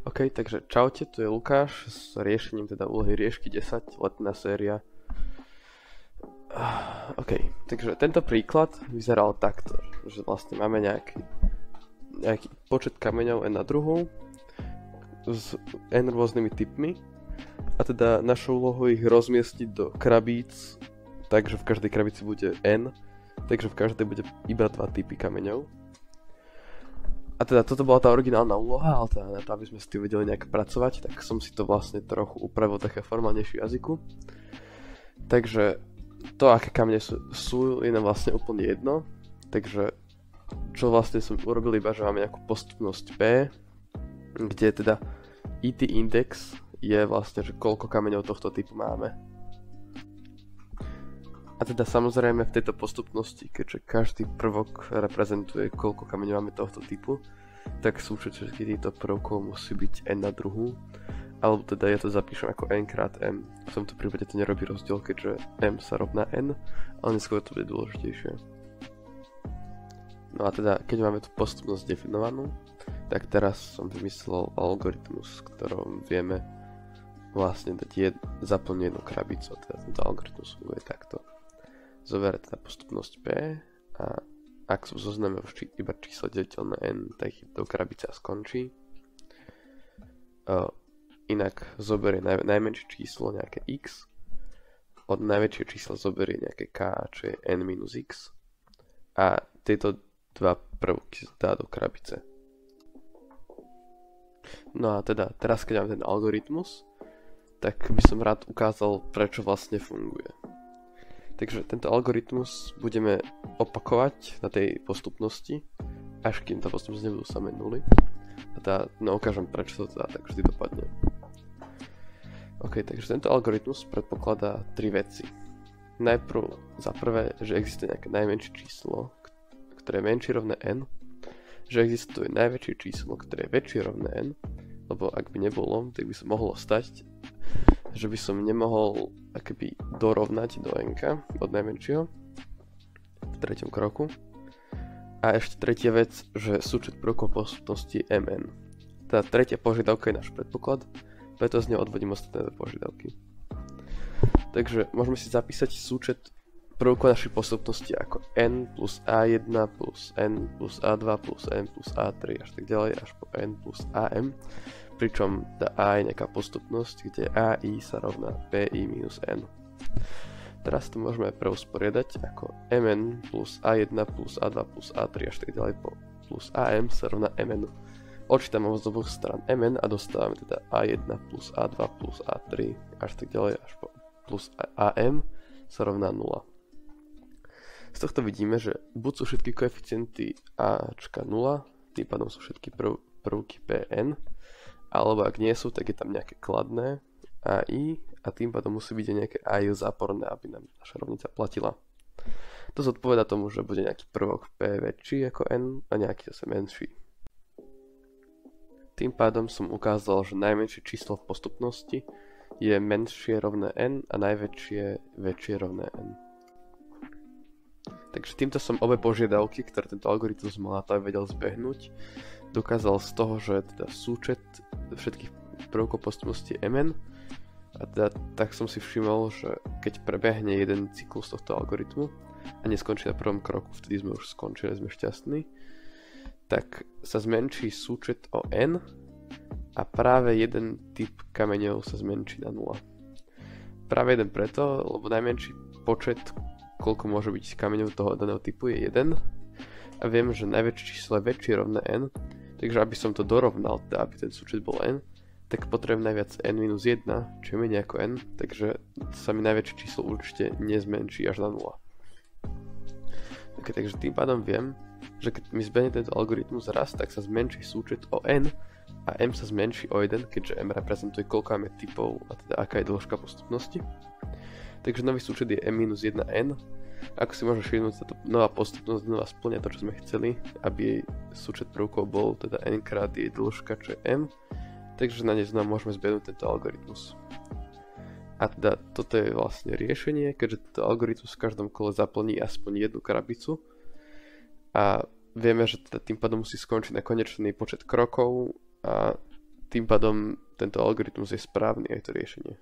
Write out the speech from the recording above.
OK, takže čaute, tu je Lukáš s riešením teda úlohy Riešky 10, letná séria. OK, takže tento príklad vyzeral takto, že vlastne máme nejaký počet kameňov n na druhú s n rôznymi typmi a teda našou úlohou ich rozmiestniť do krabíc, takže v každej krabici bude n, takže v každej bude iba 2 typy kameňov. A teda toto bola tá originálna úloha, ale teda na to, aby sme s tým vedeli nejak pracovať, tak som si to vlastne trochu upravil také formálnejšiu jazyku. Takže to, aké kamene sú je nám vlastne úplne jedno. Takže čo vlastne som urobil iba, že máme nejakú postupnosť P, kde teda IT index je vlastne, že koľko kameňov tohto typu máme. A teda samozrejme v tejto postupnosti, keďže každý prvok reprezentuje koľko kameňov máme tohto typu, tak súčet všetkých týchto prvkov musí byť n na druhú, alebo teda ja to zapíšem ako n krát m. V tomto prípade to nerobí rozdiel, keďže m sa rovná n, ale neskôr to bude dôležitejšie. No a teda, keď máme tú postupnosť definovanú, tak teraz som vymyslel algoritmus, v ktorom vieme vlastne dať zaplniť jednu krabicu, a teda tento algoritmus funguje takto. Zoberie teda postupnosť P a ak sú v zozname iba číslo deliteľné n, tak do krabica skončí. Inak zoberie najmenšie číslo, nejaké x, od najväčšieho čísla zoberie nejaké k, čo je n minus x a tieto dva prvky dá do krabice. No a teda teraz, keď mám ten algoritmus, tak by som rád ukázal, prečo vlastne funguje. Takže tento algoritmus budeme opakovať na tej postupnosti, až kým tá postupnosť nebudú samé nuly. A teda ukážem, prečo to teda tak vždy dopadne. OK, takže tento algoritmus predpokladá 3 veci. Najprv za prvé, že existuje nejaké najmenšie číslo, ktoré je menšie rovné n, že existuje najväčšie číslo, ktoré je väčšie rovné n, lebo ak by nebolo, tak by sa mohlo stať, že by som nemohol akoby dorovnať do n-ka od najmenšieho v treťom kroku. A ešte tretia vec, že súčet prvkov postupnosti je mn. Tá tretia požiadavka je náš predpoklad, preto z neho odvodím ostatné požiadavky. Takže môžeme si zapísať súčet prvkov našej postupnosti ako n plus a1 plus n plus a2 plus n plus a3 až tak ďalej až po n plus am. Pričom tá a je nejaká postupnosť, kde ai sa rovná pi minus n. Teraz to môžeme preusporiadať ako mn plus a1 plus a2 plus a3 až tak ďalej po plus am sa rovná mn. Odčítame z oboch stran mn a dostávame teda a1 plus a2 plus a3 až tak ďalej až po plus am sa rovná 0. Z tohto vidíme, že buď sú všetky koeficienty ačka 0, tým pádom sú všetky prvky pn, alebo ak nie sú, tak je tam nejaké kladné AI a tým pádom musí byť aj nejaké AI záporné, aby nám naša rovnica platila. To zodpovedá tomu, že bude nejaký prvok P väčší ako N a nejaký zase menší. Tým pádom som ukázal, že najmenšie číslo v postupnosti je menšie rovné N a najväčšie väčšie rovné N. Takže týmto som obe požiadavky, ktoré tento algoritmus mal na to aj vedel zbehnúť, dokázal z toho, že teda súčet všetkých prvkov postupnosti je mn a teda tak som si všimol, že keď prebehne jeden cyklus tohto algoritmu a neskončí na prvom kroku, vtedy sme už skončili, sme šťastní, tak sa zmenší súčet o n a práve jeden typ kameňov sa zmenší na 0. Práve jeden preto, lebo najmenší počet, koľko môže byť kameňov toho daného typu je 1 a viem, že najväčšie číslo je väčšie rovné n, takže aby som to dorovnal, teda aby ten súčet bol n, tak potrebujem najviac n minus 1, čo je menej ako n, takže sa mi najväčšie číslo určite nezmenší až na 0. Okay, takže tým pádom viem, že keď mi zbehne tento algoritmus raz, tak sa zmenší súčet o n a m sa zmenší o 1, keďže m reprezentuje koľko máme typov a teda aká je dĺžka postupnosti. Takže nový súčet je m-1n. Ako si môžeš všimnúť, táto nová postupnosť znova spĺňa to, čo sme chceli, aby jej súčet prvkov bol teda n krát jej dĺžka, čo je m. Takže na nej znova môžeme zbehnúť tento algoritmus. A teda toto je vlastne riešenie, keďže tento algoritmus v každom kole zaplní aspoň jednu krabicu. A vieme, že teda tým pádom musí skončiť na konečný počet krokov a tým pádom tento algoritmus je správny aj to riešenie.